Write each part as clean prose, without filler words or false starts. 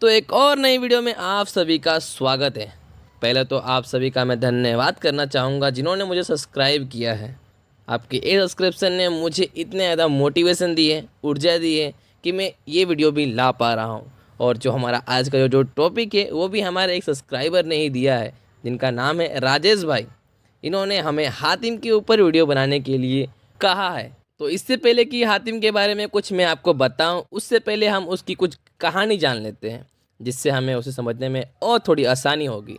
तो एक और नई वीडियो में आप सभी का स्वागत है। पहले तो आप सभी का मैं धन्यवाद करना चाहूँगा जिन्होंने मुझे सब्सक्राइब किया है। आपके इस सब्सक्रिप्शन ने मुझे इतने ज़्यादा मोटिवेशन दी है, ऊर्जा दी है कि मैं ये वीडियो भी ला पा रहा हूँ। और जो हमारा आज का जो टॉपिक है वो भी हमारे एक सब्सक्राइबर ने ही दिया है, जिनका नाम है राजेश भाई। इन्होंने हमें हातिम के ऊपर वीडियो बनाने के लिए कहा है। तो इससे पहले कि हातिम के बारे में कुछ मैं आपको बताऊं, उससे पहले हम उसकी कुछ कहानी जान लेते हैं, जिससे हमें उसे समझने में और थोड़ी आसानी होगी।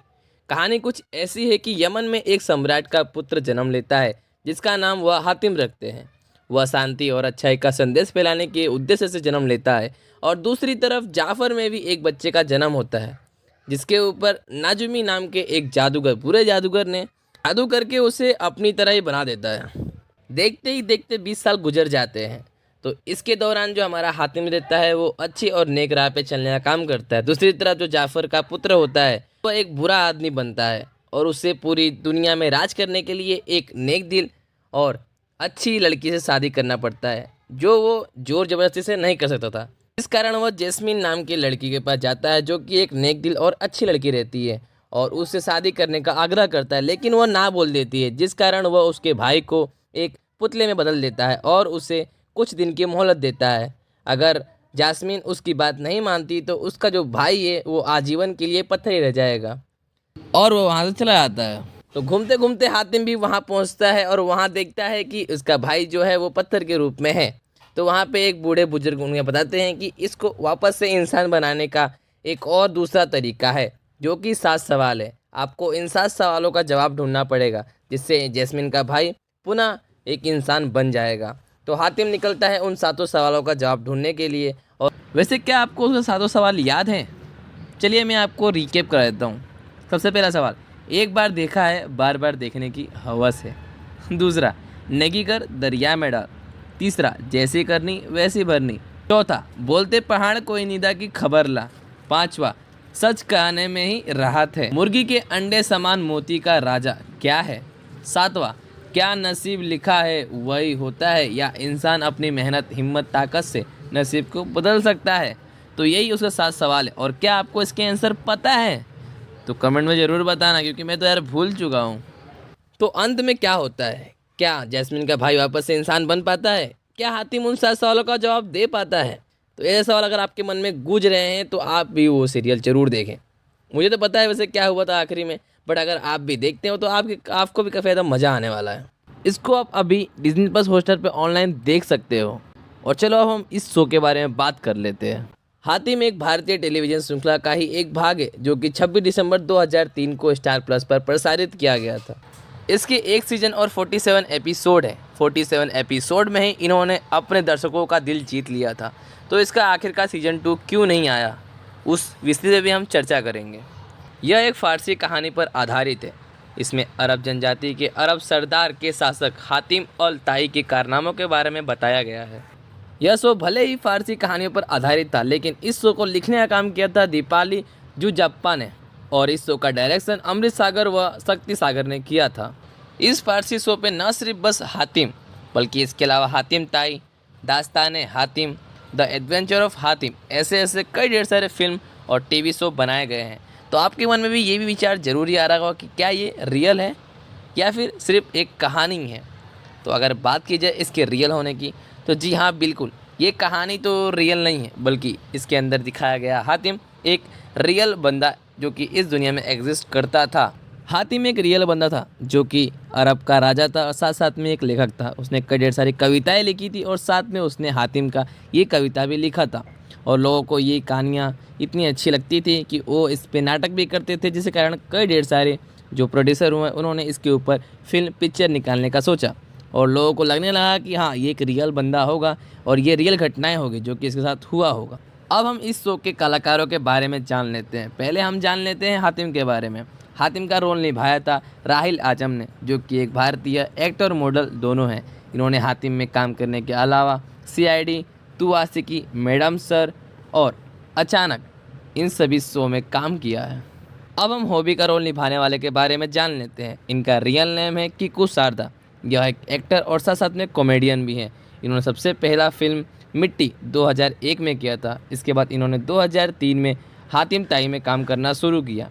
कहानी कुछ ऐसी है कि यमन में एक सम्राट का पुत्र जन्म लेता है, जिसका नाम वह हातिम रखते हैं। वह शांति और अच्छाई का संदेश फैलाने के उद्देश्य से जन्म लेता है। और दूसरी तरफ जाफ़र में भी एक बच्चे का जन्म होता है, जिसके ऊपर नाजुमी नाम के एक जादूगर, बुरे जादूगर ने जादू करके उसे अपनी तरह ही बना देता है। देखते ही देखते 20 साल गुजर जाते हैं। तो इसके दौरान जो हमारा हातिम रहता है वो अच्छी और नेक राह पे चलने का काम करता है। दूसरी तरफ जो जाफ़र का पुत्र होता है वह एक बुरा आदमी बनता है और उसे पूरी दुनिया में राज करने के लिए एक नेक दिल और अच्छी लड़की से शादी करना पड़ता है, जो वो जोर ज़बरदस्ती से नहीं कर सकता था। इस कारण वह जैस्मीन नाम की लड़की के पास जाता है, जो कि एक नेक दिल और अच्छी लड़की रहती है, और उससे शादी करने का आग्रह करता है, लेकिन वह ना बोल देती है, जिस कारण वह उसके भाई को एक पुतले में बदल देता है और उसे कुछ दिन की मोहलत देता है। अगर जास्मीन उसकी बात नहीं मानती तो उसका जो भाई है वो आजीवन के लिए पत्थर ही रह जाएगा और वो वहाँ से चला जाता है। तो घूमते घूमते हातिम भी वहाँ पहुँचता है और वहाँ देखता है कि उसका भाई जो है वो पत्थर के रूप में है। तो वहाँ पे एक बूढ़े बुजुर्ग उन्हें बताते हैं कि इसको वापस से इंसान बनाने का एक और दूसरा तरीका है, जो कि 7 सवाल है। आपको इन 7 सवालों का जवाब ढूंढना पड़ेगा, जिससे जैस्मिन का भाई पुनः एक इंसान बन जाएगा। तो हातिम निकलता है उन 7 सवालों का जवाब ढूंढने के लिए। और वैसे क्या आपको उसके 7 सवाल याद हैं? चलिए मैं आपको रिकेप करा देता हूँ। सबसे पहला सवाल, एक बार देखा है बार बार देखने की हवस है। दूसरा, नेकी कर दरिया में डाल। तीसरा, जैसी करनी वैसी भरनी। चौथा, बोलते पहाड़ कोई निदा की खबर ला। पांचवा, सच कहने में ही राहत है। मुर्गी के अंडे समान मोती का राजा क्या है? सातवां, क्या नसीब लिखा है वही होता है, या इंसान अपनी मेहनत हिम्मत ताकत से नसीब को बदल सकता है? तो यही उसका 7 सवाल है। और क्या आपको इसके आंसर पता है? तो कमेंट में ज़रूर बताना, क्योंकि मैं तो यार भूल चुका हूँ। तो अंत में क्या होता है? क्या जैस्मिन का भाई वापस से इंसान बन पाता है? क्या हातिम उन 7 सवालों का जवाब दे पाता है? तो ऐसे सवाल अगर आपके मन में गूंज रहे हैं तो आप भी वो सीरियल ज़रूर देखें। मुझे तो पता है वैसे क्या हुआ था आखिरी में, बट अगर आप भी देखते हो तो आपको भी काफ़ी ज़्यादा मज़ा आने वाला है। इसको आप अभी डिज्नी प्लस हॉटस्टार पे ऑनलाइन देख सकते हो। और चलो अब हम इस शो के बारे में बात कर लेते हैं। हातिम एक भारतीय टेलीविज़न श्रृंखला का ही एक भाग है, जो कि 26 दिसंबर 2003 को स्टार प्लस पर प्रसारित किया गया था। इसके एक सीजन और 47 एपिसोड है। 47 एपिसोड में ही इन्होंने अपने दर्शकों का दिल जीत लिया था। तो इसका आखिरकार सीजन 2 क्यों नहीं आया, उस विषय में भी हम चर्चा करेंगे। यह एक फ़ारसी कहानी पर आधारित है। इसमें अरब जनजाति के अरब सरदार के शासक हातिम अल ताई के कारनामों के बारे में बताया गया है। यह शो भले ही फ़ारसी कहानियों पर आधारित था, लेकिन इस शो को लिखने का काम किया था दीपाली जुजाप्पा ने, और इस शो का डायरेक्शन अमृत सागर व शक्ति सागर ने किया था। इस फ़ारसी शो पे न सिर्फ बस हातिम, बल्कि इसके अलावा हातिम ताई, दास्तान Hatim, the adventure of Hatim, ऐसे कई ढेर सारे फिल्म और टीवी शो बनाए गए हैं। तो आपके मन में भी ये भी विचार ज़रूरी आ रहा होगा कि क्या ये रियल है या फिर सिर्फ एक कहानी है। तो अगर बात की जाए इसके रियल होने की, तो जी हाँ, बिल्कुल ये कहानी तो रियल नहीं है, बल्कि इसके अंदर दिखाया गया हातिम एक रियल बंदा जो कि इस दुनिया में एग्जिस्ट करता था। हातिम एक रियल बंदा था जो कि अरब का राजा था और साथ साथ में एक लेखक था। उसने कई ढेर सारी कविताएँ लिखी थी और साथ में उसने हातिम का ये कविता भी लिखा था। और लोगों को ये कहानियाँ इतनी अच्छी लगती थी कि वो इस पे नाटक भी करते थे, जिसके कारण कई ढेर सारे जो प्रोड्यूसर हुए उन्होंने इसके ऊपर फिल्म पिक्चर निकालने का सोचा। और लोगों को लगने लगा कि हाँ, ये एक रियल बंदा होगा और ये रियल घटनाएं होगी जो कि इसके साथ हुआ होगा। अब हम इस शो के कलाकारों के बारे में जान लेते हैं। पहले हम जान लेते हैं हातिम के बारे में। हातिम का रोल निभाया था राहिल आजम ने, जो कि एक भारतीय एक्टर और मॉडल दोनों हैं। इन्होंने हातिम में काम करने के अलावा CID, तू आशिकी, मैडम सर और अचानक इन सभी शो में काम किया है। अब हम हॉबी का रोल निभाने वाले के बारे में जान लेते हैं। इनका रियल नेम है किकू शारदा। यह एक एक्टर और साथ साथ में कॉमेडियन भी हैं। इन्होंने सबसे पहला फिल्म मिट्टी 2001 में किया था। इसके बाद इन्होंने 2003 में हातिम ताई में काम करना शुरू किया।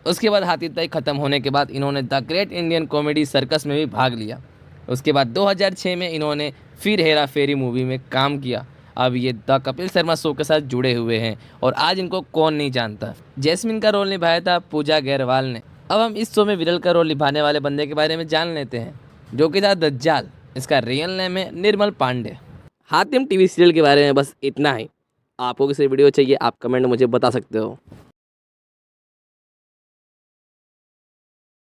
उसके बाद हातिम ताई ख़त्म होने के बाद इन्होंने the great Indian comedy circus में भी भाग लिया। उसके बाद 2006 में इन्होंने फिर हेरा फेरी मूवी में काम किया। अब ये द कपिल शर्मा शो के साथ जुड़े हुए हैं और आज इनको कौन नहीं जानता। जैस्मिन का रोल निभाया था पूजा गैरवाल ने। अब हम इस शो में विरल का रोल निभाने वाले बंदे के बारे में जान लेते हैं, जो कि था दज्जाल। इसका रियल नेम है निर्मल पांडे। हातिम टीवी सीरियल के बारे में बस इतना ही। आपको किसी वीडियो चाहिए आप कमेंट में मुझे बता सकते हो।